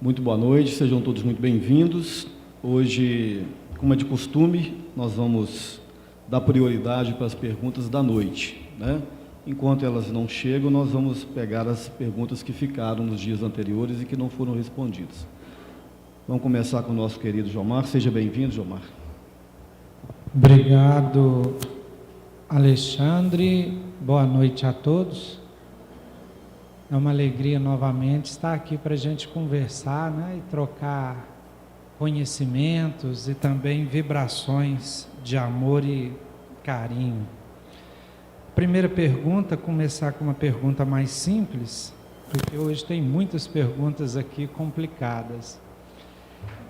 Muito boa noite, sejam todos muito bem-vindos. Hoje, como é de costume, nós vamos dar prioridade para as perguntas da noite, né? Enquanto elas não chegam, nós vamos pegar as perguntas que ficaram nos dias anteriores e que não foram respondidas. Vamos começar com o nosso querido Jomar. Seja bem-vindo, Jomar. Obrigado, Alexandre. Boa noite a todos. É uma alegria novamente estar aqui para a gente conversar, né, e trocar conhecimentos e também vibrações de amor e carinho. Primeira pergunta, começar com uma pergunta mais simples, porque hoje tem muitas perguntas aqui complicadas.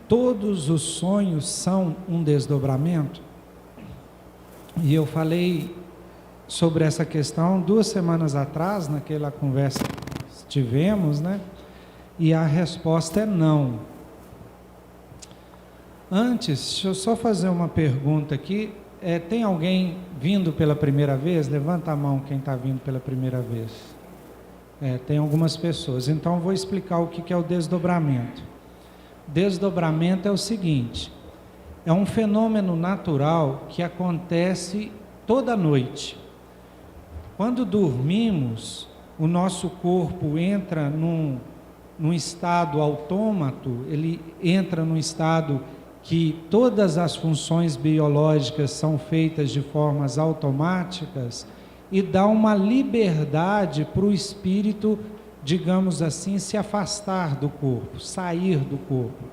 Todos os sonhos são um desdobramento? E eu falei sobre essa questão 2 semanas atrás, naquela conversa que tivemos, né? E a resposta é não. Antes, deixa eu só fazer uma pergunta aqui. Tem alguém vindo pela primeira vez? Levanta a mão quem está vindo pela primeira vez. Tem algumas pessoas. Então, vou explicar o que é o desdobramento. Desdobramento é o seguinte: é um fenômeno natural que acontece toda noite. Quando dormimos, o nosso corpo entra num estado autômato, ele entra num estado que todas as funções biológicas são feitas de formas automáticas e dá uma liberdade para o espírito, digamos assim, se afastar do corpo, sair do corpo.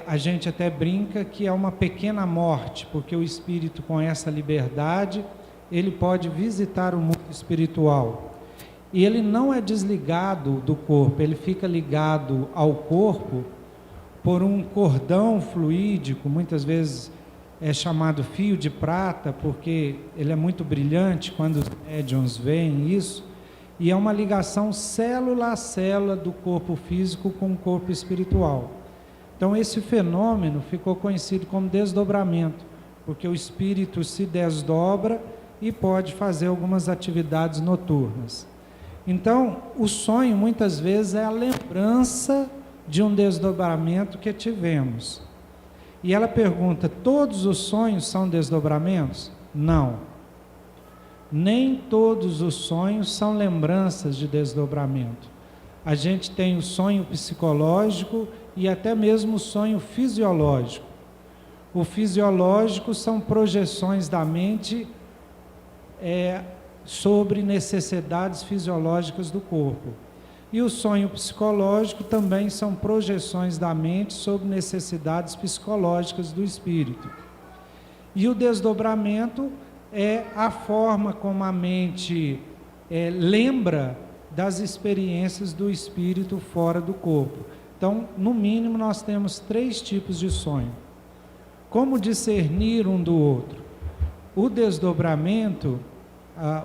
A gente até brinca que é uma pequena morte, porque o espírito, com essa liberdade, ele pode visitar o mundo espiritual. E ele não é desligado do corpo, ele fica ligado ao corpo por um cordão fluídico, muitas vezes é chamado fio de prata, porque ele é muito brilhante quando os médiuns veem isso, e é uma ligação célula a célula do corpo físico com o corpo espiritual. Então esse fenômeno ficou conhecido como desdobramento, porque o espírito se desdobra e pode fazer algumas atividades noturnas. Então o sonho muitas vezes é a lembrança de um desdobramento que tivemos. E ela pergunta: todos os sonhos são desdobramentos? Não. Nem todos os sonhos são lembranças de desdobramento. A gente tem o sonho psicológico e até mesmo o sonho fisiológico. O fisiológico são projeções da mente sobre necessidades fisiológicas do corpo. E o sonho psicológico também são projeções da mente sobre necessidades psicológicas do espírito. E o desdobramento é a forma como a mente lembra das experiências do espírito fora do corpo. Então, no mínimo, nós temos 3 tipos de sonho. Como discernir um do outro? O desdobramento,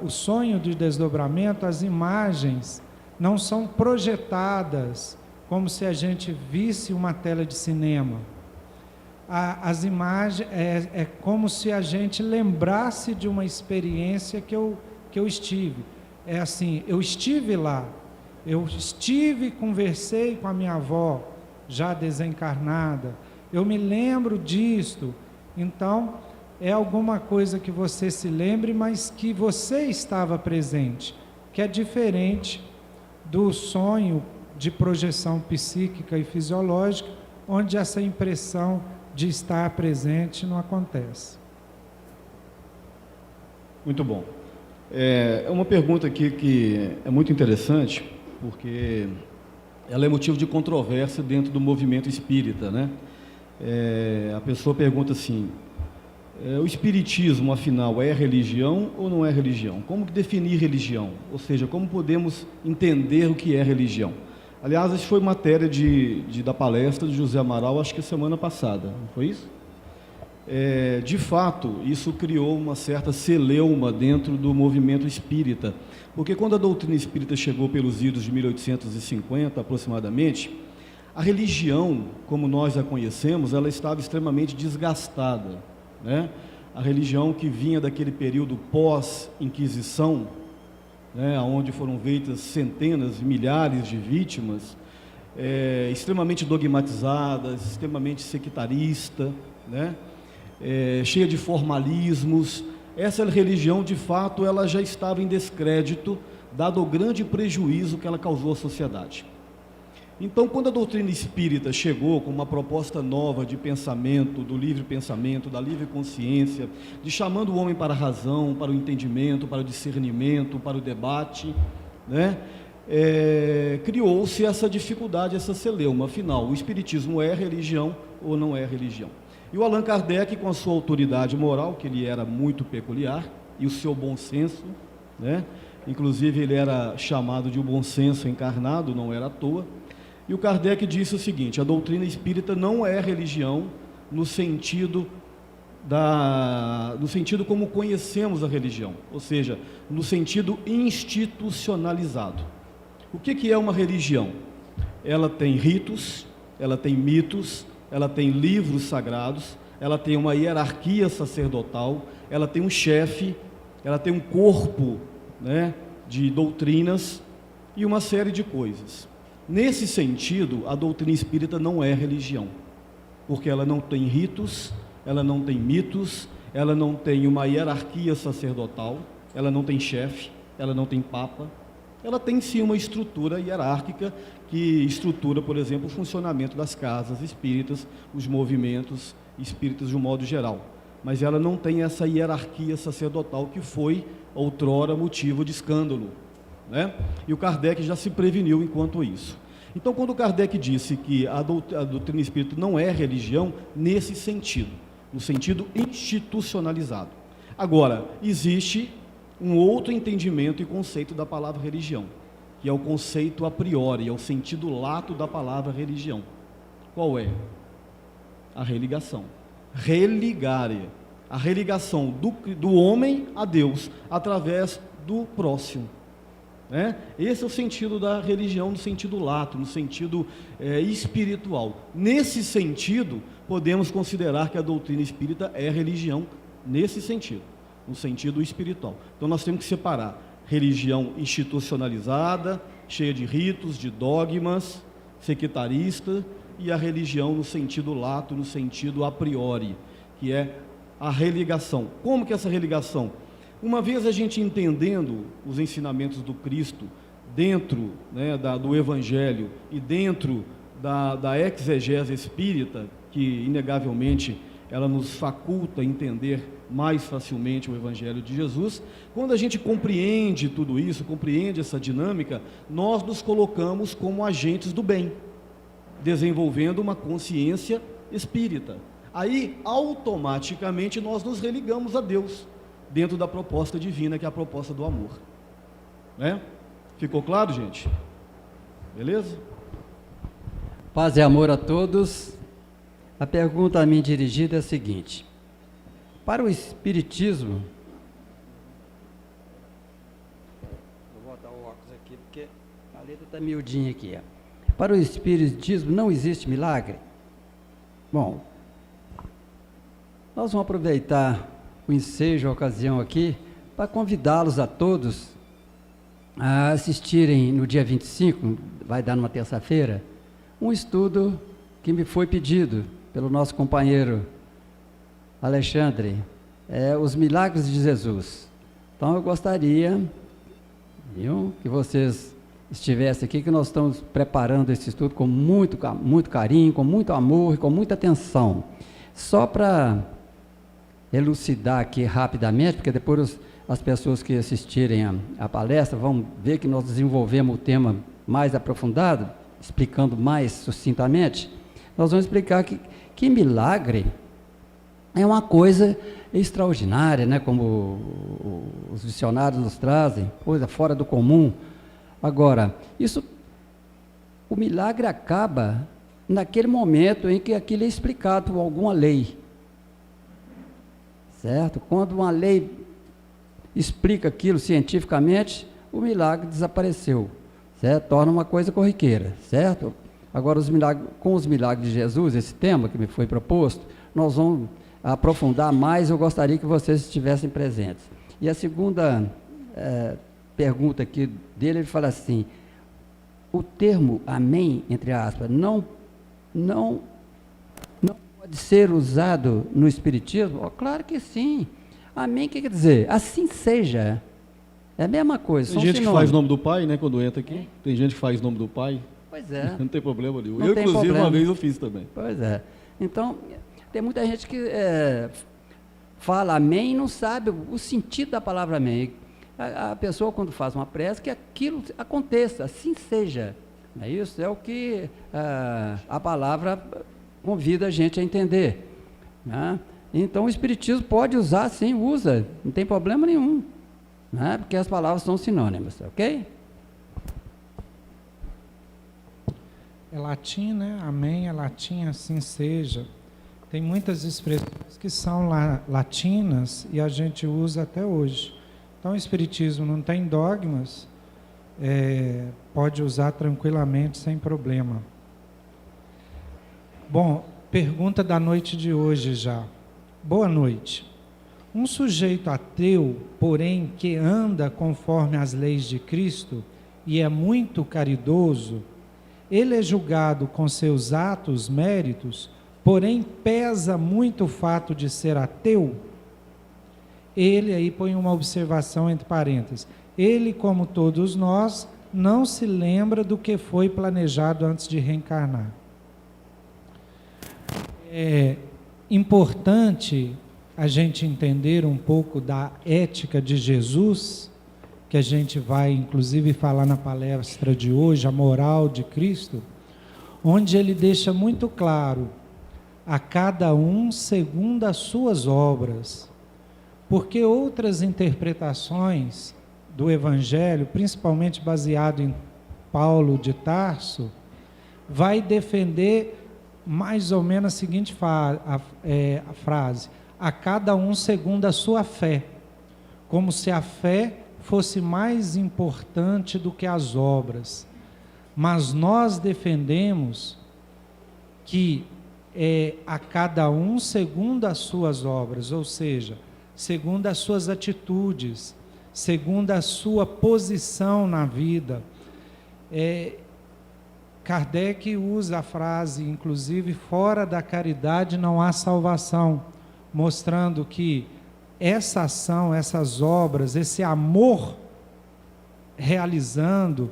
o sonho de desdobramento, as imagens não são projetadas como se a gente visse uma tela de cinema. As imagens é como se a gente lembrasse de uma experiência que eu estive. É assim, eu estive lá, conversei com a minha avó, já desencarnada, eu me lembro disto. Então, é alguma coisa que você se lembre, mas que você estava presente, que é diferente do sonho de projeção psíquica e fisiológica, onde essa impressão de estar presente não acontece. Muito bom. É uma pergunta aqui que é muito interessante, porque ela é motivo de controvérsia dentro do movimento espírita, né? A pessoa pergunta assim: o espiritismo, afinal, é religião ou não é religião? Como definir religião? Ou seja, como podemos entender o que é religião? Aliás, isso foi matéria da palestra de José Amaral, acho que semana passada, não foi isso? De fato, isso criou uma certa celeuma dentro do movimento espírita, porque quando a doutrina espírita chegou pelos idos de 1850, aproximadamente, a religião, como nós a conhecemos, ela estava extremamente desgastada, né? A religião que vinha daquele período pós-Inquisição, né, onde foram feitas centenas, milhares de vítimas, extremamente dogmatizada, extremamente sectarista, né? Cheia de formalismos. Essa religião, de fato, ela já estava em descrédito, dado o grande prejuízo que ela causou à sociedade. Então, quando a doutrina espírita chegou com uma proposta nova de pensamento, do livre pensamento, da livre consciência, de chamando o homem para a razão, para o entendimento, para o discernimento, para o debate, né? Criou-se essa dificuldade, essa celeuma. Afinal, o espiritismo é religião ou não é religião? E o Allan Kardec, com a sua autoridade moral, que ele era muito peculiar, e o seu bom senso, né? Inclusive ele era chamado de o bom senso encarnado, não era à toa. E o Kardec disse o seguinte: a doutrina espírita não é religião no sentido como conhecemos a religião, ou seja, no sentido institucionalizado. O que é uma religião? Ela tem ritos, ela tem mitos, ela tem livros sagrados, ela tem uma hierarquia sacerdotal, ela tem um chefe, ela tem um corpo, né, de doutrinas e uma série de coisas. Nesse sentido, a doutrina espírita não é religião, porque ela não tem ritos, ela não tem mitos, ela não tem uma hierarquia sacerdotal, ela não tem chefe, ela não tem papa, ela tem sim uma estrutura hierárquica que estrutura, por exemplo, o funcionamento das casas espíritas, os movimentos espíritas de um modo geral, mas ela não tem essa hierarquia sacerdotal que foi outrora motivo de escândalo, né? E o Kardec já se preveniu enquanto isso. Então, quando o Kardec disse que a doutrina espírita não é religião, nesse sentido, no sentido institucionalizado. Agora, existe um outro entendimento e conceito da palavra religião, que é o conceito a priori, é o sentido lato da palavra religião. Qual é? A religação. Religare. A religação do homem a Deus, através do próximo. Esse é o sentido da religião, no sentido lato, no sentido espiritual. Nesse sentido, podemos considerar que a doutrina espírita é religião, nesse sentido, no sentido espiritual. Então nós temos que separar religião institucionalizada, cheia de ritos, de dogmas, sectarista, e a religião no sentido lato, no sentido a priori, que é a religação. Como que é essa religação? Uma vez a gente entendendo os ensinamentos do Cristo dentro, né, do Evangelho e dentro da exegese espírita, que inegavelmente ela nos faculta entender mais facilmente o Evangelho de Jesus, quando a gente compreende tudo isso, compreende essa dinâmica, nós nos colocamos como agentes do bem, desenvolvendo uma consciência espírita. Aí, automaticamente, nós nos religamos a Deus, dentro da proposta divina, que é a proposta do amor. Ficou claro, gente? Beleza? Paz e amor a todos. A pergunta a mim dirigida é a seguinte: para o Espiritismo, vou botar o óculos aqui porque a letra está miudinha aqui. Para o Espiritismo não existe milagre? Bom, nós vamos aproveitar o ensejo, a ocasião aqui, para convidá-los a todos a assistirem no dia 25, vai dar numa terça-feira, um estudo que me foi pedido pelo nosso companheiro Alexandre, os milagres de Jesus. Então eu gostaria, que vocês estivessem aqui, que nós estamos preparando esse estudo com muito carinho, com muito amor e com muita atenção. Só para elucidar aqui rapidamente, porque depois as pessoas que assistirem a palestra vão ver que nós desenvolvemos o tema mais aprofundado, explicando mais sucintamente. Nós vamos explicar que milagre é uma coisa extraordinária, né? Como os dicionários nos trazem, coisa fora do comum. Agora, o milagre acaba naquele momento em que aquilo é explicado por alguma lei. Certo? Quando uma lei explica aquilo cientificamente, o milagre desapareceu, certo? Torna uma coisa corriqueira, certo? Agora, com os milagres de Jesus, esse tema que me foi proposto, nós vamos aprofundar mais. Eu gostaria que vocês estivessem presentes. E a segunda pergunta aqui dele, ele fala assim: o termo amém, entre aspas, não pode ser usado no Espiritismo? Oh, claro que sim. Amém, o que quer dizer? Assim seja. É a mesma coisa. Tem gente que faz nome do pai, né, quando entra aqui. Tem gente que faz nome do pai. Pois é. Não tem problema nenhum. Não Eu, tem inclusive, problema. uma vez eu fiz também. Pois é. Então, tem muita gente que fala amém e não sabe o sentido da palavra amém. A pessoa, quando faz uma prece, que aquilo aconteça, assim seja. É isso, é o que a palavra convida a gente a entender. Né? Então, o Espiritismo pode usar, sim, usa, não tem problema nenhum. Né? Porque as palavras são sinônimas, ok? É latim, né? Amém é latim, assim seja. Tem muitas expressões que são latinas e a gente usa até hoje. Então, o Espiritismo não tem dogmas, pode usar tranquilamente, sem problema. Bom, pergunta da noite de hoje já. Boa noite. Um sujeito ateu, porém, que anda conforme as leis de Cristo e é muito caridoso, ele é julgado com seus atos, méritos, porém pesa muito o fato de ser ateu? Ele, aí põe uma observação entre parênteses, ele, como todos nós, não se lembra do que foi planejado antes de reencarnar. É importante a gente entender um pouco da ética de Jesus, que a gente vai inclusive falar na palestra de hoje, a moral de Cristo, onde ele deixa muito claro, a cada um segundo as suas obras, porque outras interpretações do Evangelho, principalmente baseado em Paulo de Tarso, vai defender mais ou menos a seguinte frase, a cada um segundo a sua fé, como se a fé fosse mais importante do que as obras. Mas nós defendemos que a cada um segundo as suas obras, ou seja, segundo as suas atitudes, segundo a sua posição na vida. Kardec usa a frase, inclusive, fora da caridade não há salvação, mostrando que essa ação, essas obras, esse amor realizando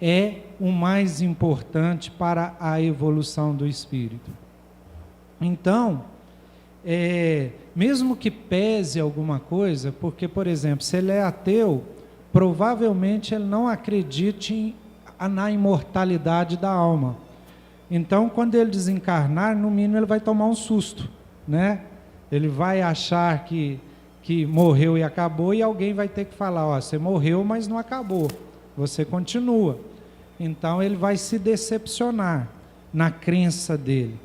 é o mais importante para a evolução do espírito. Então, mesmo que pese alguma coisa, porque, por exemplo, se ele é ateu, provavelmente ele não acredite na imortalidade da alma. Então, quando ele desencarnar, no mínimo ele vai tomar um susto, né? Ele vai achar que morreu e acabou, e alguém vai ter que falar, ó, você morreu, mas não acabou, você continua. Então ele vai se decepcionar na crença dele.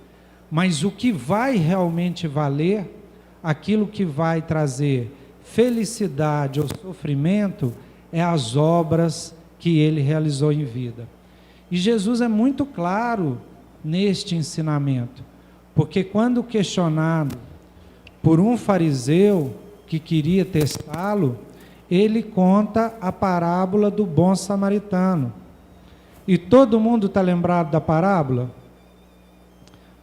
Mas o que vai realmente valer, aquilo que vai trazer felicidade ou sofrimento, é as obras que ele realizou em vida. E Jesus é muito claro neste ensinamento, porque quando questionado por um fariseu que queria testá-lo, ele conta a parábola do bom samaritano. E todo mundo está lembrado da parábola?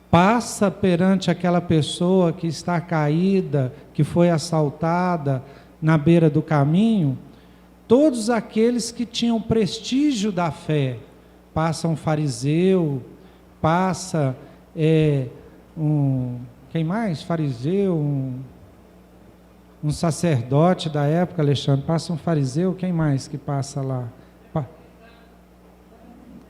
Passa perante aquela pessoa que está caída, que foi assaltada na beira do caminho, todos aqueles que tinham prestígio da fé, passa um fariseu, passa quem mais? Fariseu, um sacerdote da época, Alexandre, passa um fariseu, quem mais que passa lá?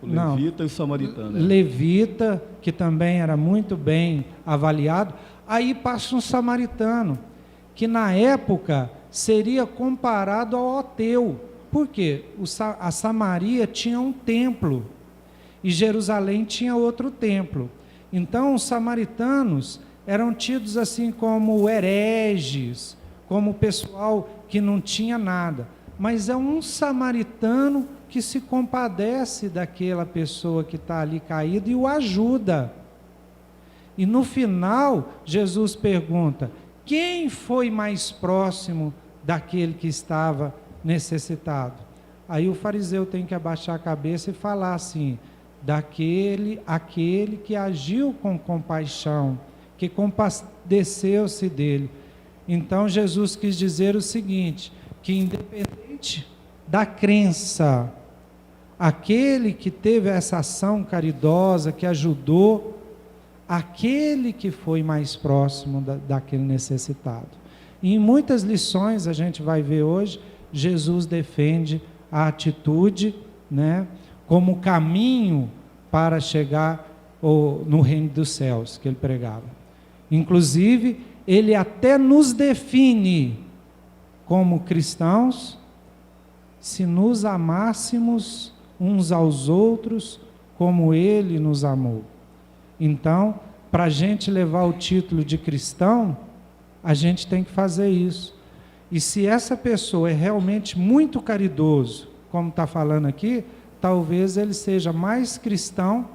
O levita e o samaritano. Levita, que também era muito bem avaliado. Aí passa um samaritano, que na época seria comparado ao ateu. Por quê? A Samaria tinha um templo e Jerusalém tinha outro templo. Então os samaritanos eram tidos assim como hereges, como pessoal que não tinha nada. Mas é um samaritano que se compadece daquela pessoa que está ali caída e o ajuda. E no final, Jesus pergunta, quem foi mais próximo daquele que estava necessitado? Aí o fariseu tem que abaixar a cabeça e falar assim, aquele que agiu com compaixão, que compadeceu-se dele. Então Jesus quis dizer o seguinte, que independente da crença, aquele que teve essa ação caridosa, que ajudou, aquele que foi mais próximo daquele necessitado. E em muitas lições a gente vai ver hoje, Jesus defende a atitude, né, como caminho para chegar no reino dos céus, que ele pregava. Inclusive, ele até nos define como cristãos, se nos amássemos uns aos outros como ele nos amou. Então, para a gente levar o título de cristão, a gente tem que fazer isso. E se essa pessoa é realmente muito caridoso, como está falando aqui, talvez ele seja mais cristão,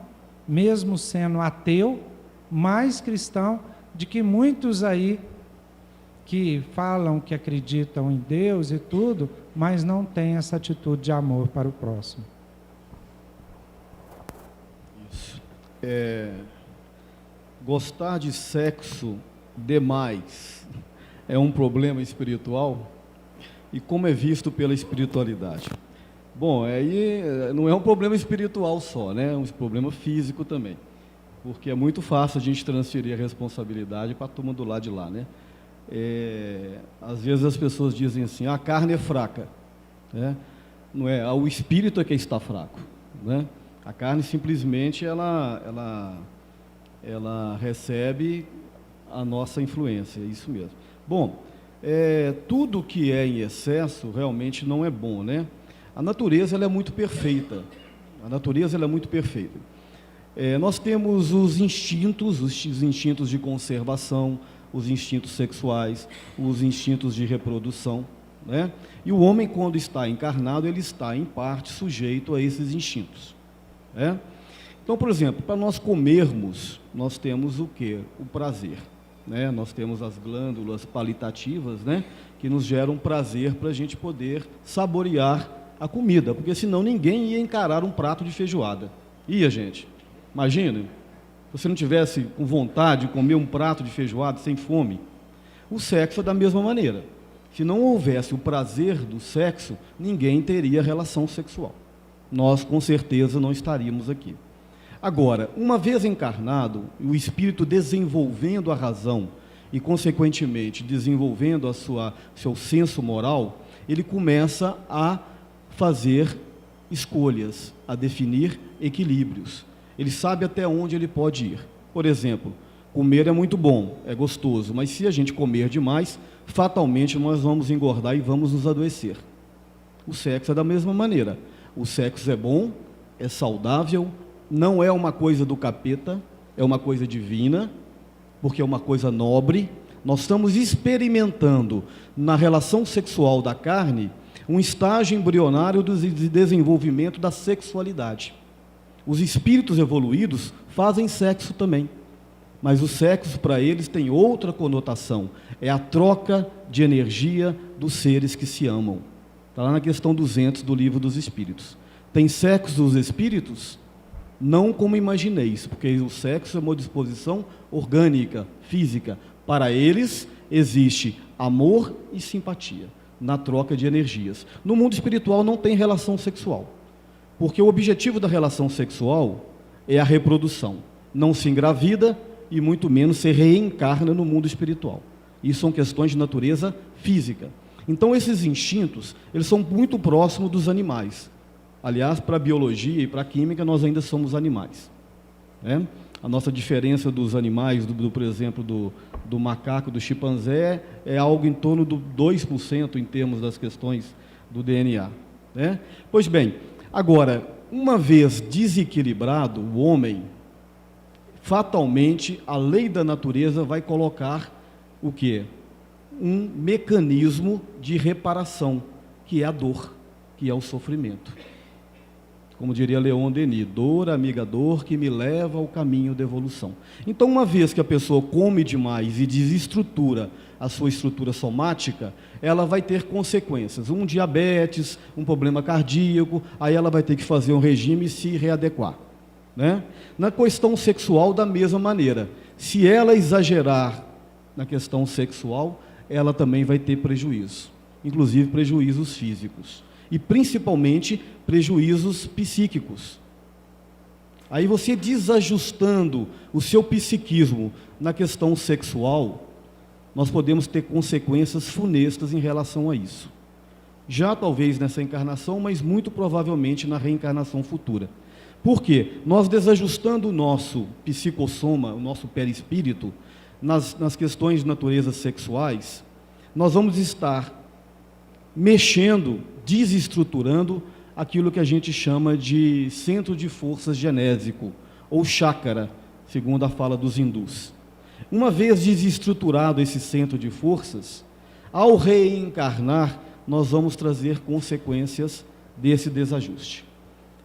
mesmo sendo ateu, mais cristão de que muitos aí que falam que acreditam em Deus e tudo, mas não têm essa atitude de amor para o próximo. Isso. Gostar de sexo demais é um problema espiritual? E como é visto pela espiritualidade? Bom, aí não é um problema espiritual só, né? É um problema físico também. Porque é muito fácil a gente transferir a responsabilidade para a turma do lado de lá, né? Às vezes as pessoas dizem assim, a carne é fraca, né? Não é, o espírito é que está fraco, né? A carne simplesmente ela recebe a nossa influência, é isso mesmo. Bom, tudo que é em excesso realmente não é bom, né? A natureza ela é muito perfeita, nós temos os instintos de conservação, os instintos sexuais, os instintos de reprodução, né? E o homem, quando está encarnado, ele está, em parte, sujeito a esses instintos, né? Então, por exemplo, para nós comermos, nós temos o quê? O prazer, né? Nós temos as glândulas palitativas, né? Que nos geram prazer para a gente poder saborear a comida, porque senão ninguém ia encarar um prato de feijoada. Ia, gente? Imagina, se você não tivesse com vontade de comer um prato de feijoada sem fome. O sexo é da mesma maneira. Se não houvesse o prazer do sexo, ninguém teria relação sexual. Nós, com certeza, não estaríamos aqui. Agora, uma vez encarnado, o espírito desenvolvendo a razão e, consequentemente, desenvolvendo seu senso moral, ele começa a fazer escolhas, a definir equilíbrios. Ele sabe até onde ele pode ir. Por exemplo, comer é muito bom, é gostoso, mas se a gente comer demais, fatalmente nós vamos engordar e vamos nos adoecer. O sexo é da mesma maneira. O sexo é bom, é saudável, não é uma coisa do capeta, é uma coisa divina, porque é uma coisa nobre. Nós estamos experimentando na relação sexual da carne um estágio embrionário de desenvolvimento da sexualidade. Os espíritos evoluídos fazem sexo também, mas o sexo para eles tem outra conotação, é a troca de energia dos seres que se amam. Está lá na questão 200 do Livro dos Espíritos. Tem sexo dos espíritos? Não como imagineis, porque o sexo é uma disposição orgânica, física. Para eles existe amor e simpatia na troca de energias. No mundo espiritual não tem relação sexual, porque o objetivo da relação sexual é a reprodução. Não se engravida e muito menos se reencarna no mundo espiritual. Isso são questões de natureza física. Então esses instintos, eles são muito próximos dos animais. Aliás, para a biologia e para a química, nós ainda somos animais, né? A nossa diferença dos animais, por exemplo, do macaco, do chimpanzé, é algo em torno do 2% em termos das questões do DNA, né? Pois bem, agora, uma vez desequilibrado o homem, fatalmente a lei da natureza vai colocar o quê? Um mecanismo de reparação, que é a dor, que é o sofrimento. Como diria Leon Denis, dor, amiga dor, que me leva ao caminho da evolução. Então, uma vez que a pessoa come demais e desestrutura a sua estrutura somática, ela vai ter consequências. Um diabetes, um problema cardíaco, aí ela vai ter que fazer um regime e se readequar, né? Na questão sexual, da mesma maneira. Se ela exagerar na questão sexual, ela também vai ter prejuízo, inclusive prejuízos físicos. E principalmente prejuízos psíquicos. Aí você desajustando o seu psiquismo na questão sexual, nós podemos ter consequências funestas em relação a isso. Já talvez nessa encarnação, mas muito provavelmente na reencarnação futura. Por quê? Nós desajustando o nosso psicossoma, o nosso perispírito, nas questões de natureza sexuais, nós vamos estar mexendo, desestruturando aquilo que a gente chama de centro de forças genésico, ou chácara, segundo a fala dos hindus. Uma vez desestruturado esse centro de forças, ao reencarnar, nós vamos trazer consequências desse desajuste.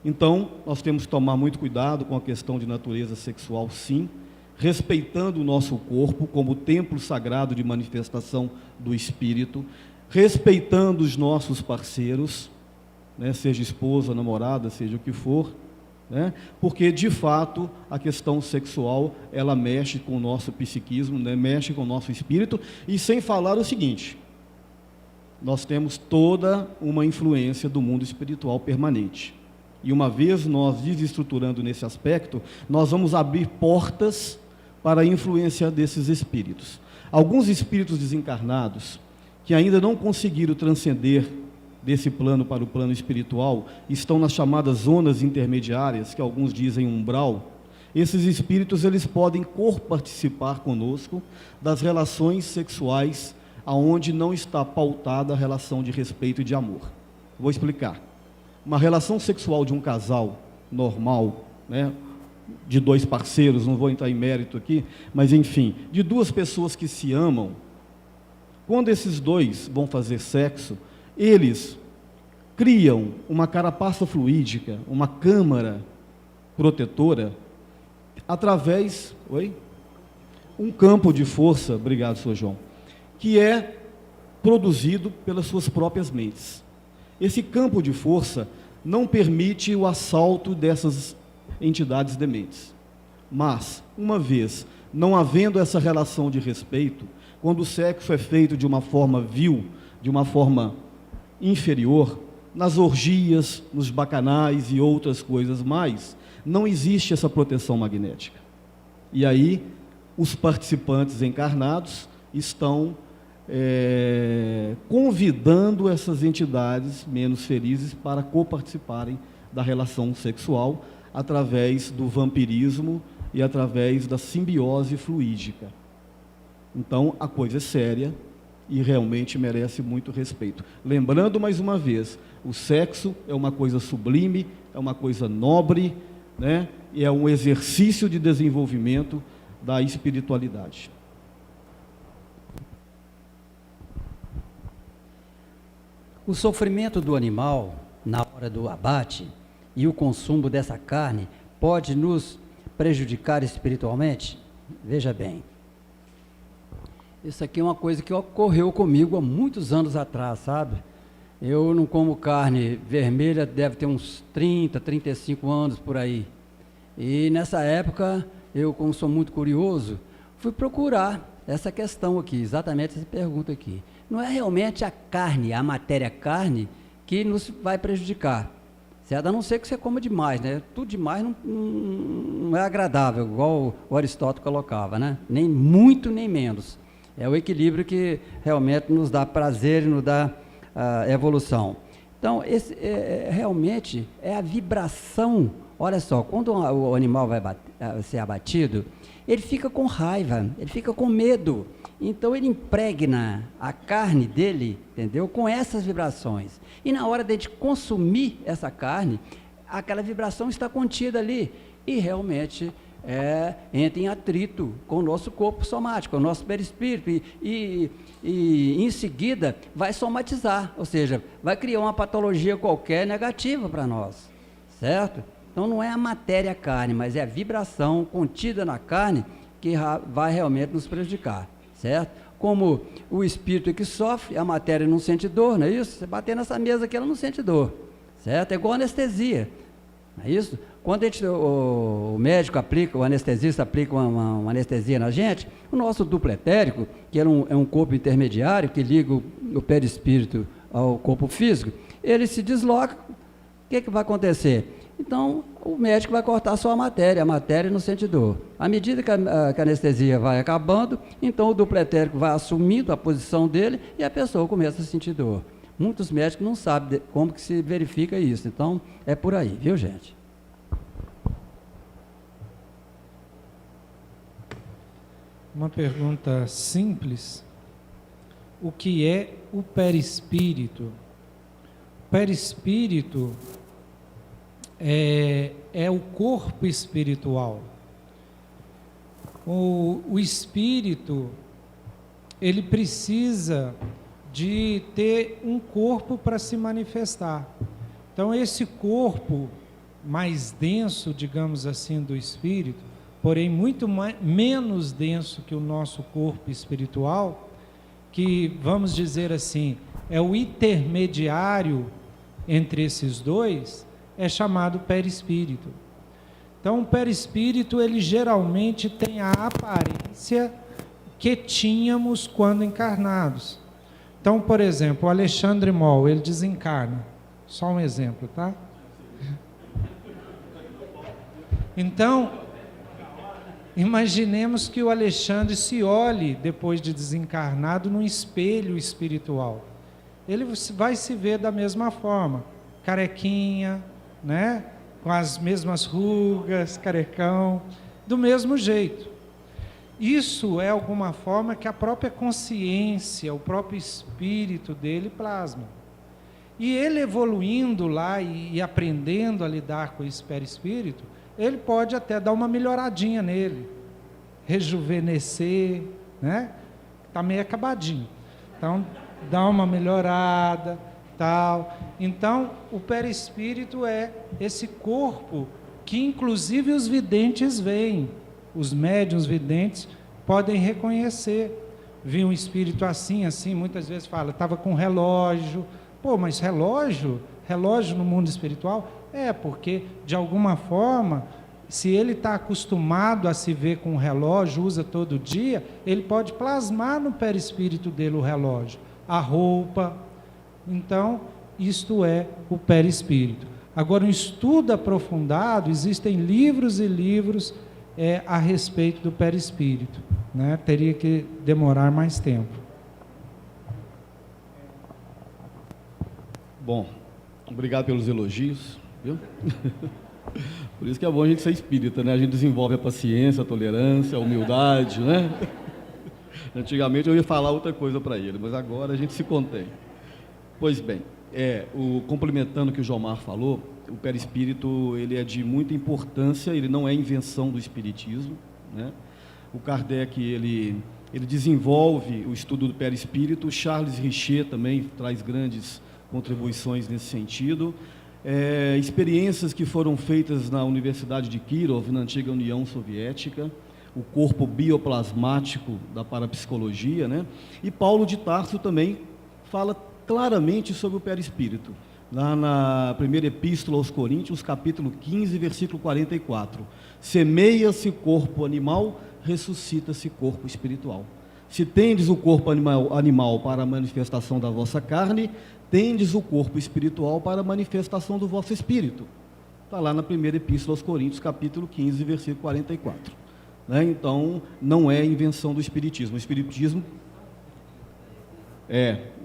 Então, nós temos que tomar muito cuidado com a questão de natureza sexual, sim, respeitando o nosso corpo como templo sagrado de manifestação do Espírito, respeitando os nossos parceiros, né, seja esposa, namorada, seja o que for, né, porque, de fato, a questão sexual, ela mexe com o nosso psiquismo, né, mexe com o nosso espírito, e sem falar o seguinte, nós temos toda uma influência do mundo espiritual permanente. E uma vez nós desestruturando nesse aspecto, nós vamos abrir portas para a influência desses espíritos. Alguns espíritos desencarnados, que ainda não conseguiram transcender desse plano para o plano espiritual, estão nas chamadas zonas intermediárias, que alguns dizem umbral. Esses espíritos, eles podem coparticipar conosco das relações sexuais aonde não está pautada a relação de respeito e de amor. Vou explicar. Uma relação sexual de um casal normal, né, de dois parceiros, não vou entrar em mérito aqui, mas enfim, de duas pessoas que se amam, quando esses dois vão fazer sexo, eles criam uma carapaça fluídica, uma câmara protetora, através, um campo de força, obrigado, Sr. João, que é produzido pelas suas próprias mentes. Esse campo de força não permite o assalto dessas entidades dementes. Mas, uma vez não havendo essa relação de respeito, quando o sexo é feito de uma forma vil, de uma forma inferior, nas orgias, nos bacanais e outras coisas mais, não existe essa proteção magnética. E aí, os participantes encarnados estão convidando essas entidades menos felizes para coparticiparem da relação sexual através do vampirismo e através da simbiose fluídica. Então, a coisa é séria e realmente merece muito respeito. Lembrando mais uma vez, o sexo é uma coisa sublime, é uma coisa nobre, né? E é um exercício de desenvolvimento da espiritualidade. O sofrimento do animal na hora do abate e o consumo dessa carne pode nos prejudicar espiritualmente? Veja bem, isso aqui é uma coisa que ocorreu comigo há muitos anos atrás, sabe? Eu não como carne vermelha, deve ter uns 30, 35 anos por aí. E nessa época, eu, como sou muito curioso, fui procurar essa questão aqui, exatamente essa pergunta aqui. Não é realmente a carne, a matéria carne, que nos vai prejudicar. Certo? A não ser que você coma demais, né? Tudo demais não é agradável, igual o Aristóteles colocava, né? Nem muito, nem menos. É o equilíbrio que realmente nos dá prazer e nos dá evolução. Então, realmente é a vibração. Olha só, quando o animal vai ser abatido, ele fica com raiva, ele fica com medo. Então, ele impregna a carne dele, entendeu? Com essas vibrações. E na hora de a gente consumir essa carne, aquela vibração está contida ali. E realmente entra em atrito com o nosso corpo somático, com o nosso perispírito. E em seguida vai somatizar, ou seja, vai criar uma patologia qualquer negativa para nós. certo? Então não é a matéria carne, mas é a vibração contida na carne que vai realmente nos prejudicar, certo? Como o espírito é que sofre, a matéria não sente dor, não é isso? Você bater nessa mesa aqui, ela não sente dor, certo? É igual anestesia, não é isso? Quando o médico aplica, o anestesista aplica uma anestesia na gente, o nosso duplo etérico, que é um corpo intermediário que liga o perispírito ao corpo físico, ele se desloca. O que vai acontecer? Então, o médico vai cortar só a matéria não sente dor. À medida que a anestesia vai acabando, então o duplo etérico vai assumindo a posição dele e a pessoa começa a sentir dor. Muitos médicos não sabem como que se verifica isso, então é por aí, viu, gente? Uma pergunta simples. O que é o perispírito? O perispírito é o corpo espiritual. O espírito, ele precisa de ter um corpo para se manifestar. Então, esse corpo mais denso, digamos assim, do espírito, porém muito menos denso que o nosso corpo espiritual, que, vamos dizer assim, é o intermediário entre esses dois, é chamado perispírito. Então, o perispírito, ele geralmente tem a aparência que tínhamos quando encarnados. Então, por exemplo, o Alexandre Moll, ele desencarna. Só um exemplo, tá? Então, imaginemos que o Alexandre se olhe, depois de desencarnado, num espelho espiritual. Ele vai se ver da mesma forma, carequinha, né? Com as mesmas rugas, carecão, do mesmo jeito. Isso é alguma forma que a própria consciência, o próprio espírito dele plasma. E ele evoluindo lá e aprendendo a lidar com esse perispírito, ele pode até dar uma melhoradinha nele, rejuvenescer, né? Está meio acabadinho. Então, dá uma melhorada, tal. Então, o perispírito é esse corpo que, inclusive, os videntes veem. Os médiuns videntes podem reconhecer. Vi um espírito assim, muitas vezes fala, estava com relógio. Pô, mas relógio no mundo espiritual? Porque, de alguma forma, se ele está acostumado a se ver com o relógio, usa todo dia, ele pode plasmar no perispírito dele o relógio, a roupa. Então, isto é o perispírito. Agora, um estudo aprofundado, existem livros e livros a respeito do perispírito, né? Teria que demorar mais tempo. Bom, obrigado pelos elogios, viu? Por isso que é bom a gente ser espírita, né? A gente desenvolve a paciência, a tolerância, a humildade, né? Antigamente eu ia falar outra coisa para ele, mas agora a gente se contém. Pois bem, complementando o que o Jomar falou, o perispírito ele é de muita importância, ele não é invenção do espiritismo, né? O Kardec ele desenvolve o estudo do perispírito, o Charles Richer também traz grandes contribuições nesse sentido. Experiências que foram feitas na Universidade de Kirov, na antiga União Soviética, o corpo bioplasmático da parapsicologia, né? E Paulo de Tarso também fala claramente sobre o perispírito, lá na primeira epístola aos Coríntios, capítulo 15, versículo 44. Semeia-se corpo animal, ressuscita-se corpo espiritual. Se tendes o corpo animal para a manifestação da vossa carne, tendes o corpo espiritual para a manifestação do vosso espírito. Está lá na primeira epístola aos Coríntios, capítulo 15, versículo 44. Né? Então, não é invenção do espiritismo. O espiritismo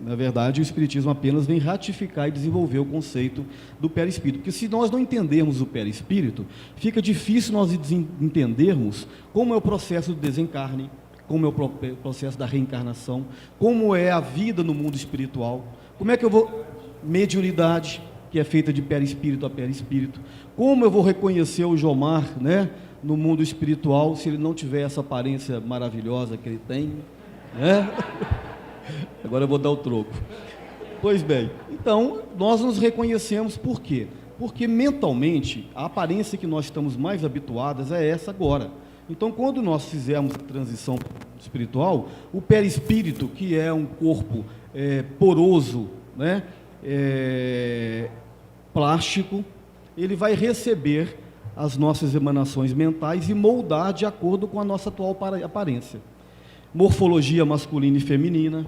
na verdade, o espiritismo apenas vem ratificar e desenvolver o conceito do perispírito. Porque se nós não entendermos o perispírito, fica difícil nós entendermos como é o processo do desencarne, como é o processo da reencarnação, como é a vida no mundo espiritual, como é que eu vou... mediunidade, que é feita de perispírito a perispírito, como eu vou reconhecer o Jomar, né, no mundo espiritual, se ele não tiver essa aparência maravilhosa que ele tem, né? Agora eu vou dar o troco. Pois bem, então, nós nos reconhecemos por quê? Porque mentalmente, a aparência que nós estamos mais habituadas é essa agora. Então, quando nós fizermos a transição espiritual, o perispírito, que é um corpo poroso, né, plástico, ele vai receber as nossas emanações mentais e moldar de acordo com a nossa atual aparência. Morfologia masculina e feminina,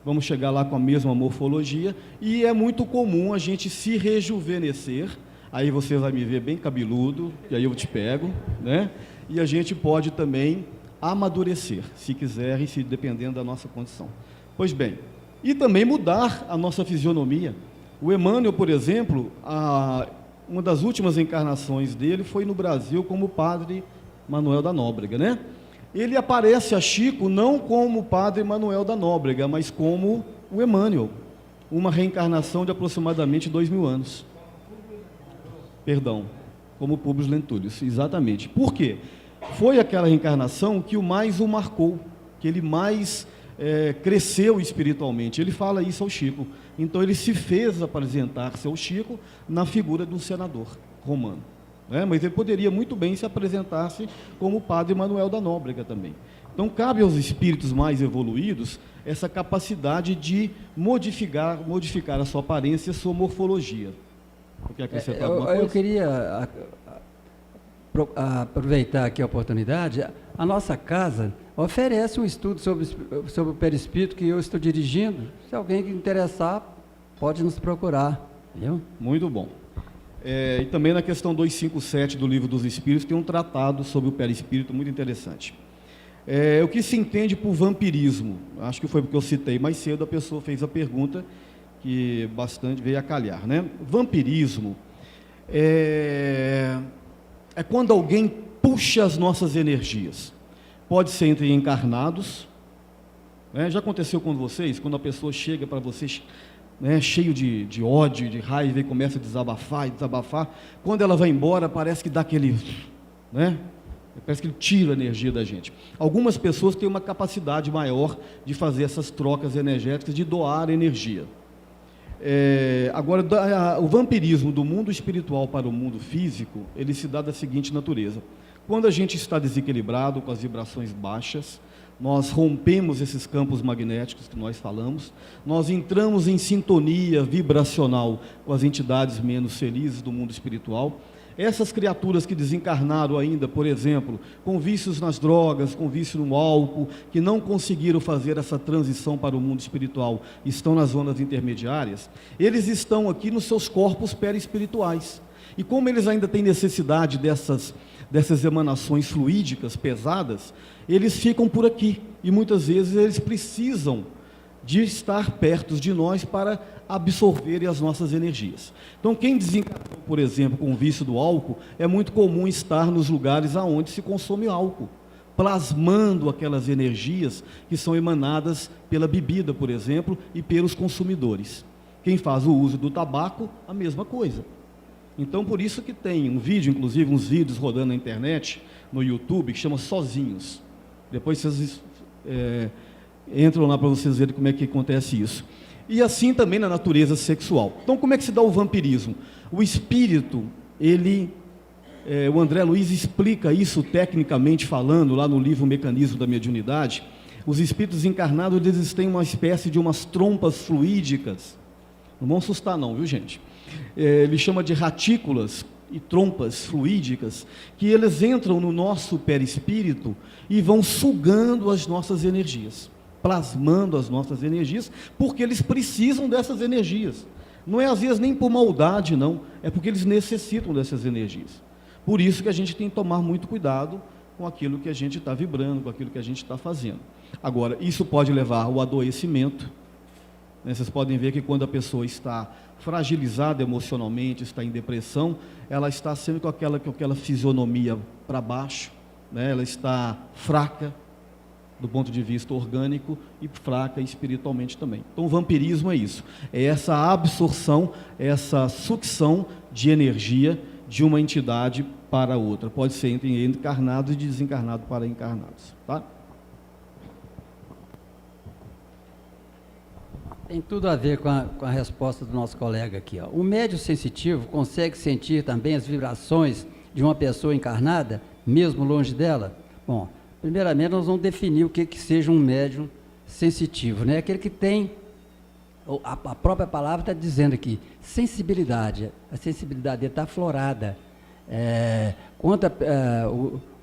vamos chegar lá com a mesma morfologia, e é muito comum a gente se rejuvenescer, aí você vai me ver bem cabeludo, e aí eu te pego, né? E a gente pode também amadurecer, se quiser, e se dependendo da nossa condição. Pois bem, e também mudar a nossa fisionomia. O Emmanuel, por exemplo, uma das últimas encarnações dele foi no Brasil como Padre Manuel da Nóbrega, né? Ele aparece a Chico não como Padre Manuel da Nóbrega, mas como o Emmanuel, uma reencarnação de aproximadamente 2000 anos. Perdão, como Públio Lentulus, exatamente. Por quê? Foi aquela reencarnação que o marcou, que ele mais cresceu espiritualmente. Ele fala isso ao Chico. Então ele se fez apresentar-se ao Chico na figura de um senador romano. Mas ele poderia muito bem se apresentar-se como o Padre Manuel da Nóbrega também. Então cabe aos espíritos mais evoluídos essa capacidade de modificar a sua aparência e a sua morfologia. Quer acrescentar alguma coisa? Eu queria aproveitar aqui a oportunidade. A nossa casa oferece um estudo sobre o perispírito que eu estou dirigindo. Se alguém que interessar, pode nos procurar. Viu? Muito bom. E também na questão 257 do Livro dos Espíritos tem um tratado sobre o perispírito muito interessante. O que se entende por vampirismo? Acho que foi porque eu citei mais cedo, a pessoa fez a pergunta que bastante veio a calhar, né? Vampirismo é quando alguém puxa as nossas energias. Pode ser entre encarnados, né? Já aconteceu com vocês, quando a pessoa chega para vocês, né, cheio de ódio, de raiva, e começa a desabafar, quando ela vai embora, parece que dá aquele, né? Parece que ele tira a energia da gente. Algumas pessoas têm uma capacidade maior de fazer essas trocas energéticas, de doar energia. Agora, o vampirismo do mundo espiritual para o mundo físico, ele se dá da seguinte natureza. Quando a gente está desequilibrado, com as vibrações baixas, nós rompemos esses campos magnéticos que nós falamos, nós entramos em sintonia vibracional com as entidades menos felizes do mundo espiritual. Essas criaturas que desencarnaram ainda, por exemplo, com vícios nas drogas, com vício no álcool, que não conseguiram fazer essa transição para o mundo espiritual, estão nas zonas intermediárias, eles estão aqui nos seus corpos perispirituais. E como eles ainda têm necessidade dessas emanações fluídicas pesadas, eles ficam por aqui. E muitas vezes eles precisam de estar perto de nós para absorverem as nossas energias. Então, quem desencarnou, por exemplo, com o vício do álcool, é muito comum estar nos lugares aonde se consome álcool, plasmando aquelas energias que são emanadas pela bebida, por exemplo, e pelos consumidores. Quem faz o uso do tabaco, a mesma coisa. Então, por isso que tem um vídeo, inclusive uns vídeos rodando na internet, no YouTube, que chama Sozinhos. Depois vocês entram lá para vocês verem como é que acontece isso. E assim também na natureza sexual. Então, como é que se dá o vampirismo? O espírito, o André Luiz explica isso tecnicamente falando, lá no livro Mecanismo da Mediunidade. Os espíritos encarnados, eles têm uma espécie de umas trompas fluídicas. Não vão assustar não, viu, gente? Ele chama de ratículas e trompas fluídicas, que eles entram no nosso perispírito e vão sugando as nossas energias, plasmando as nossas energias, porque eles precisam dessas energias. Não é às vezes nem por maldade, não, é porque eles necessitam dessas energias. Por isso que a gente tem que tomar muito cuidado com aquilo que a gente está vibrando, com aquilo que a gente está fazendo. Agora, isso pode levar ao adoecimento, né? Vocês podem ver que quando a pessoa está fragilizada emocionalmente, está em depressão, ela está sempre com aquela fisionomia para baixo, né? Ela está fraca do ponto de vista orgânico e fraca espiritualmente também. Então o vampirismo é isso, é essa absorção, essa sucção de energia de uma entidade para outra. Pode ser entre encarnados e desencarnados para encarnados, tá? Tem tudo a ver com a resposta do nosso colega aqui. Ó. O médium sensitivo consegue sentir também as vibrações de uma pessoa encarnada, mesmo longe dela? Bom, primeiramente nós vamos definir o que seja um médium sensitivo, né? Aquele que tem, a própria palavra está dizendo aqui, sensibilidade. A sensibilidade dele está aflorada. Quando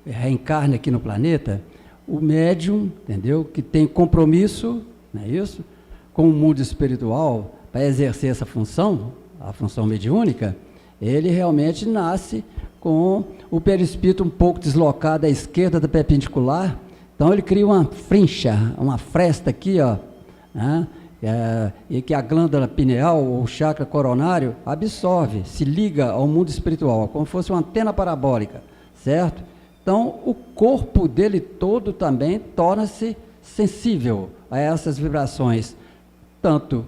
reencarna aqui no planeta, o médium, entendeu? Que tem compromisso, não é isso? Com o mundo espiritual, para exercer essa função, a função mediúnica, ele realmente nasce com o perispírito um pouco deslocado à esquerda da perpendicular, então ele cria uma frincha, uma fresta aqui, ó, né? E que a glândula pineal, ou chakra coronário, absorve, se liga ao mundo espiritual, como se fosse uma antena parabólica, certo? Então, o corpo dele todo também torna-se sensível a essas vibrações, tanto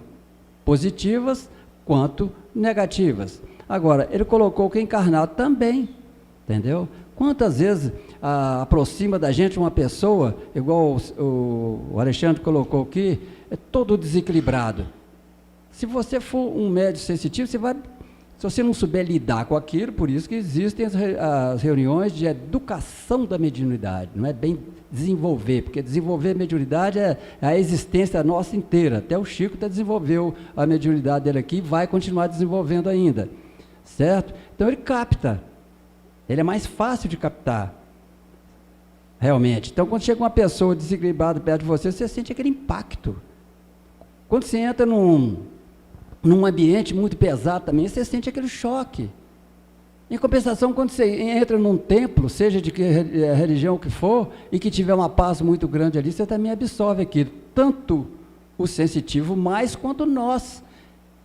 positivas quanto negativas. Agora, ele colocou que encarnado também, entendeu? Quantas vezes aproxima da gente uma pessoa, igual o Alexandre colocou aqui, é todo desequilibrado. Se você for um médium sensitivo, se você não souber lidar com aquilo, por isso que existem as reuniões de educação da mediunidade, não é bem desenvolver, porque desenvolver a mediunidade é a existência nossa inteira. Até o Chico desenvolveu a mediunidade dele aqui e vai continuar desenvolvendo ainda, certo? Então ele capta, ele é mais fácil de captar, realmente. Então quando chega uma pessoa desequilibrada perto de você, você sente aquele impacto. Quando você entra num ambiente muito pesado também, você sente aquele choque. Em compensação, quando você entra num templo, seja de que religião que for, e que tiver uma paz muito grande ali, você também absorve aquilo. Tanto o sensitivo, mais quanto nós,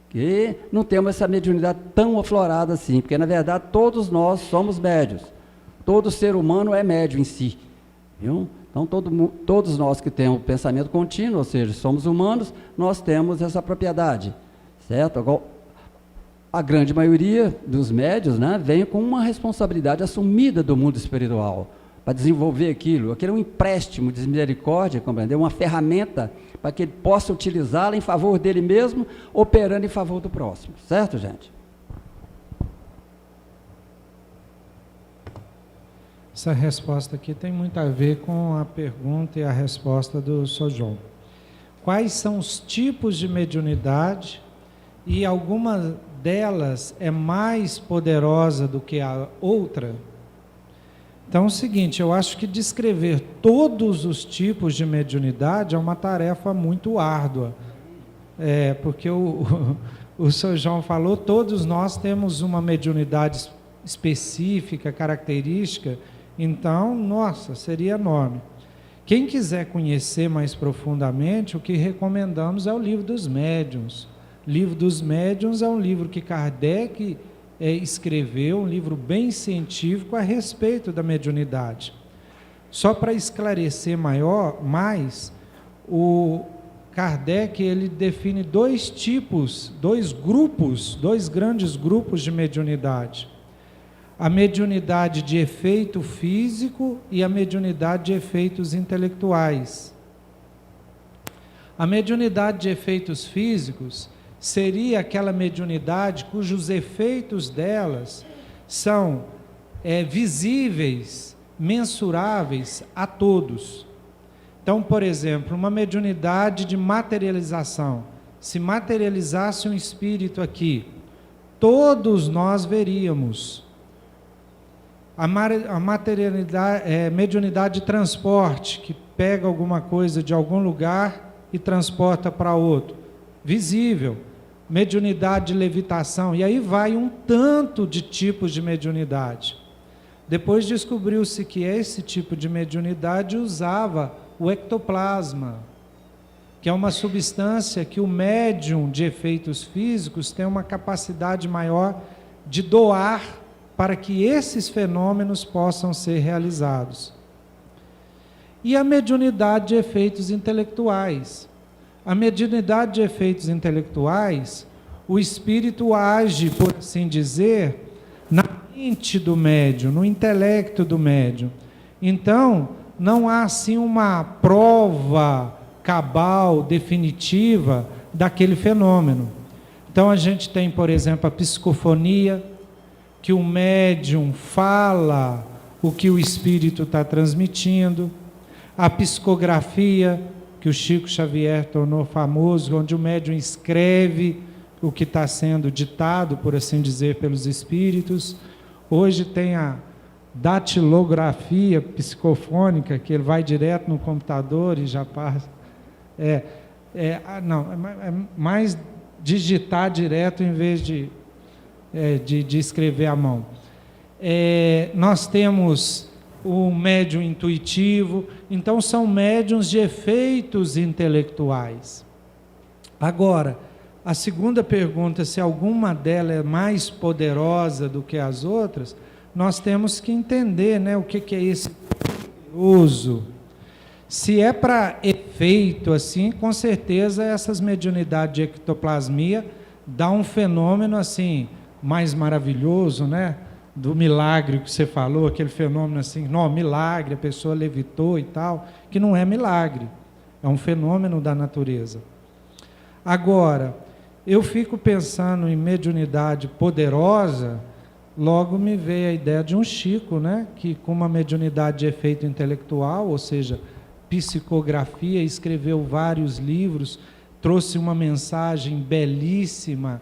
que não temos essa mediunidade tão aflorada assim, porque na verdade todos nós somos médios. Todo ser humano é médio em si. Viu? Então todos nós que temos pensamento contínuo, ou seja, somos humanos, nós temos essa propriedade. Certo? Agora, a grande maioria dos médios, né, vem com uma responsabilidade assumida do mundo espiritual, para desenvolver aquilo. Aquilo é um empréstimo de misericórdia, compreendeu? Uma ferramenta para que ele possa utilizá-la em favor dele mesmo, operando em favor do próximo. Certo, gente? Essa resposta aqui tem muito a ver com a pergunta e a resposta do Sr. João. Quais são os tipos de mediunidade? E alguma delas é mais poderosa do que a outra? Então é o seguinte, eu acho que descrever todos os tipos de mediunidade é uma tarefa muito árdua. Porque o Sr. João falou, todos nós temos uma mediunidade específica, característica, então, nossa, seria enorme. Quem quiser conhecer mais profundamente, o que recomendamos é o Livro dos Médiuns. Livro dos Médiuns é um livro que Kardec escreveu, um livro bem científico a respeito da mediunidade. Só para esclarecer mais, o Kardec ele define dois grandes grupos de mediunidade. A mediunidade de efeito físico e a mediunidade de efeitos intelectuais. A mediunidade de efeitos físicos seria aquela mediunidade cujos efeitos delas são visíveis, mensuráveis a todos. Então, por exemplo, uma mediunidade de materialização. Se materializasse um espírito aqui, todos nós veríamos. A mediunidade de transporte, que pega alguma coisa de algum lugar e transporta para outro. Visível. Mediunidade de levitação, e aí vai um tanto de tipos de mediunidade. Depois descobriu-se que esse tipo de mediunidade usava o ectoplasma, que é uma substância que o médium de efeitos físicos tem uma capacidade maior de doar para que esses fenômenos possam ser realizados. E a mediunidade de efeitos intelectuais. A mediunidade de efeitos intelectuais, o espírito age, por assim dizer, na mente do médium, no intelecto do médium. Então, não há assim uma prova cabal, definitiva, daquele fenômeno. Então a gente tem, por exemplo, a psicofonia, que o médium fala o que o espírito está transmitindo, a psicografia, que o Chico Xavier tornou famoso, onde o médium escreve o que está sendo ditado, por assim dizer, pelos espíritos. Hoje tem a datilografia psicofônica, que ele vai direto no computador e já passa. É mais digitar direto em vez de escrever à mão. Nós temos o médium intuitivo, então são médiuns de efeitos intelectuais. Agora, a segunda pergunta, se alguma delas é mais poderosa do que as outras, nós temos que entender, né, o que é esse uso. Se é para efeito, assim, com certeza essas mediunidades de ectoplasmia dá um fenômeno assim mais maravilhoso, né? Do milagre que você falou, aquele fenômeno assim, não, milagre, a pessoa levitou e tal, que não é milagre, é um fenômeno da natureza. Agora, eu fico pensando em mediunidade poderosa, logo me veio a ideia de um Chico, né? Que com uma mediunidade de efeito intelectual, ou seja, psicografia, escreveu vários livros, trouxe uma mensagem belíssima,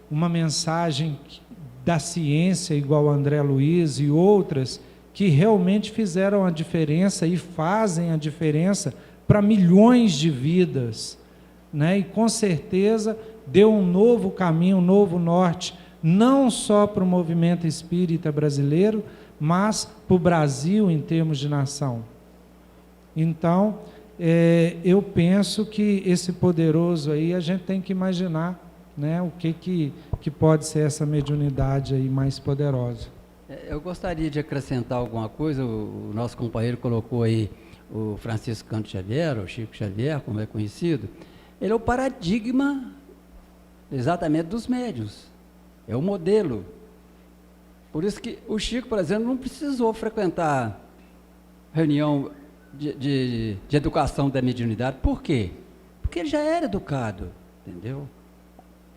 uma mensagem da ciência, igual André Luiz e outras, que realmente fizeram a diferença e fazem a diferença para milhões de vidas, né? E com certeza deu um novo caminho, um novo norte, não só para o movimento espírita brasileiro, mas para o Brasil em termos de nação. Então, eu penso que esse poderoso aí, a gente tem que imaginar, né, o que pode ser essa mediunidade aí mais poderosa. Eu gostaria de acrescentar alguma coisa. O nosso companheiro colocou aí o Francisco Cândido Xavier, o Chico Xavier, como é conhecido. Ele é o paradigma exatamente dos médiuns, é o modelo. Por isso que o Chico, por exemplo, não precisou frequentar reunião de educação da mediunidade. Por quê? Porque ele já era educado, entendeu?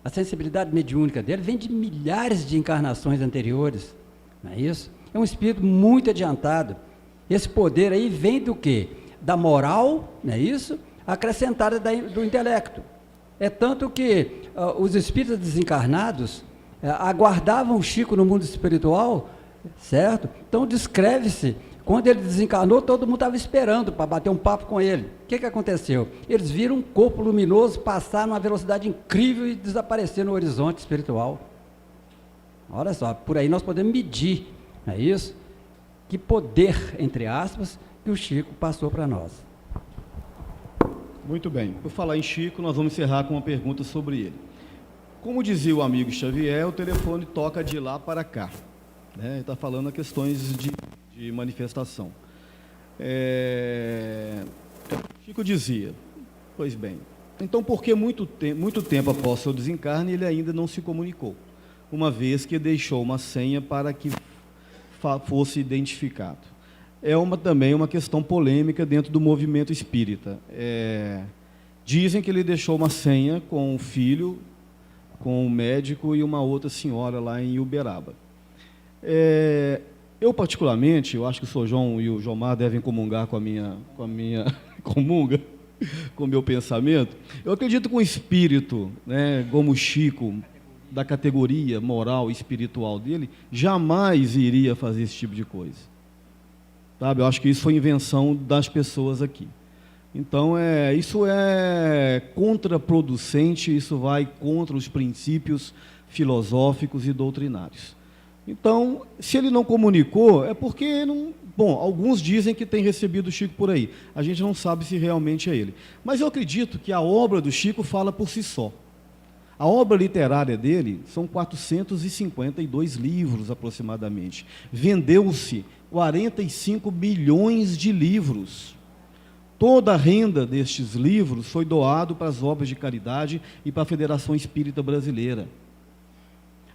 A sensibilidade mediúnica dele vem de milhares de encarnações anteriores, não é isso? É um espírito muito adiantado. Esse poder aí vem do quê? Da moral, não é isso? Acrescentada do intelecto. É tanto que os espíritos desencarnados aguardavam o Chico no mundo espiritual, certo? Então descreve-se, quando ele desencarnou, todo mundo estava esperando para bater um papo com ele. O que aconteceu? Eles viram um corpo luminoso passar numa velocidade incrível e desaparecer no horizonte espiritual. Olha só, por aí nós podemos medir, não é isso? Que poder, entre aspas, que o Chico passou para nós. Muito bem. Por falar em Chico, nós vamos encerrar com uma pergunta sobre ele. Como dizia o amigo Xavier, o telefone toca de lá para cá, né? Ele está falando a questões de manifestação. Chico dizia, pois bem, então por que muito tempo após seu desencarne ele ainda não se comunicou, uma vez que deixou uma senha para que fosse identificado? Também uma questão polêmica dentro do movimento espírita. Dizem que ele deixou uma senha com o filho, com o médico e uma outra senhora lá em Uberaba. Eu, particularmente, eu acho que o Sr. João e o Jomar devem comungar com o meu pensamento. Eu acredito que um espírito, né, como Chico, da categoria moral e espiritual dele, jamais iria fazer esse tipo de coisa. Sabe? Eu acho que isso foi invenção das pessoas aqui. Então, isso é contraproducente, isso vai contra os princípios filosóficos e doutrinários. Então, se ele não comunicou, é porque não... Bom, alguns dizem que tem recebido o Chico por aí. A gente não sabe se realmente é ele. Mas eu acredito que a obra do Chico fala por si só. A obra literária dele são 452 livros, aproximadamente. Vendeu-se 45 milhões de livros. Toda a renda destes livros foi doado para as obras de caridade e para a Federação Espírita Brasileira.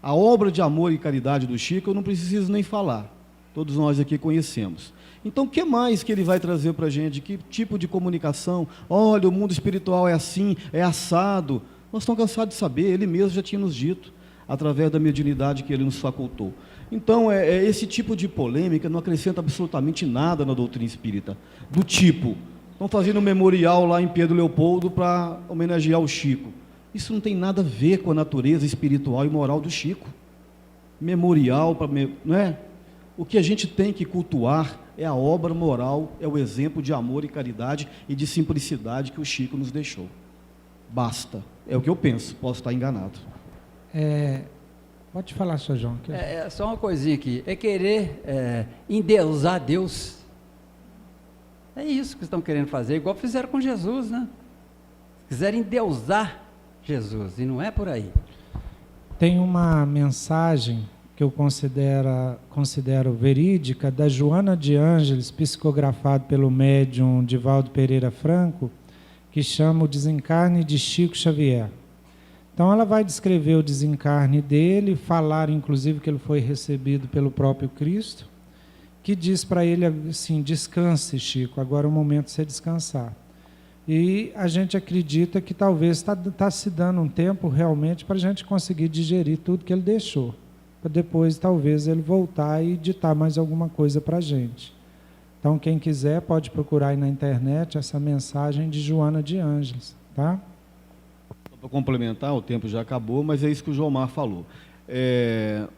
A obra de amor e caridade do Chico, eu não preciso nem falar. Todos nós aqui conhecemos. Então, o que mais que ele vai trazer para a gente? Que tipo de comunicação? Olha, o mundo espiritual é assim, é assado. Nós estamos cansados de saber, ele mesmo já tinha nos dito, através da mediunidade que ele nos facultou. Então, esse tipo de polêmica não acrescenta absolutamente nada na doutrina espírita. Do tipo, estão fazendo um memorial lá em Pedro Leopoldo para homenagear o Chico. Isso não tem nada a ver com a natureza espiritual e moral do Chico. Memorial, não é? O que a gente tem que cultuar é a obra moral, é o exemplo de amor e caridade e de simplicidade que o Chico nos deixou. Basta. É o que eu penso, posso estar enganado. Pode falar, Sr. João. Só uma coisinha aqui. É querer endeusar Deus. É isso que estão querendo fazer, igual fizeram com Jesus, né? Quiserem endeusar Jesus, e não é por aí. Tem uma mensagem que eu considero verídica, da Joana de Ângeles, psicografado pelo médium Divaldo Pereira Franco, que chama O Desencarne de Chico Xavier. Então ela vai descrever o desencarne dele, falar inclusive que ele foi recebido pelo próprio Cristo, que diz para ele assim: descanse, Chico, agora é o momento de você descansar. E a gente acredita que talvez está se dando um tempo realmente para a gente conseguir digerir tudo que ele deixou, para depois talvez ele voltar e ditar mais alguma coisa para a gente. Então quem quiser pode procurar aí na internet essa mensagem de Joana de Ângeles, tá? Para complementar, o tempo já acabou, mas é isso que o Jomar falou.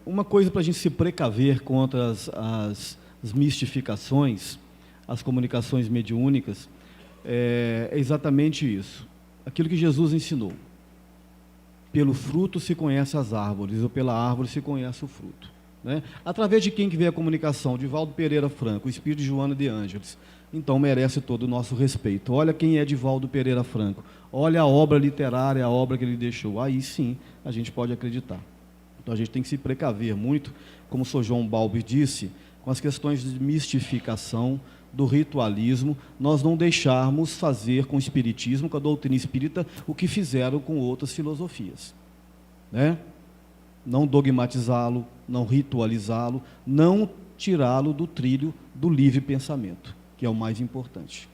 Uma coisa para a gente se precaver contra as mistificações, as comunicações mediúnicas, é exatamente isso. Aquilo que Jesus ensinou. Pelo fruto se conhece as árvores, ou pela árvore se conhece o fruto. Né? Através de quem que veio a comunicação? Divaldo Pereira Franco, o espírito de Joana de Ângeles. Então merece todo o nosso respeito. Olha quem é Divaldo Pereira Franco. Olha a obra literária, a obra que ele deixou. Aí sim a gente pode acreditar. Então a gente tem que se precaver muito, como o Sr. João Balbi disse, com as questões de mistificação, do ritualismo, nós não deixarmos fazer com o espiritismo, com a doutrina espírita, o que fizeram com outras filosofias. Né? Não dogmatizá-lo, não ritualizá-lo, não tirá-lo do trilho do livre pensamento, que é o mais importante.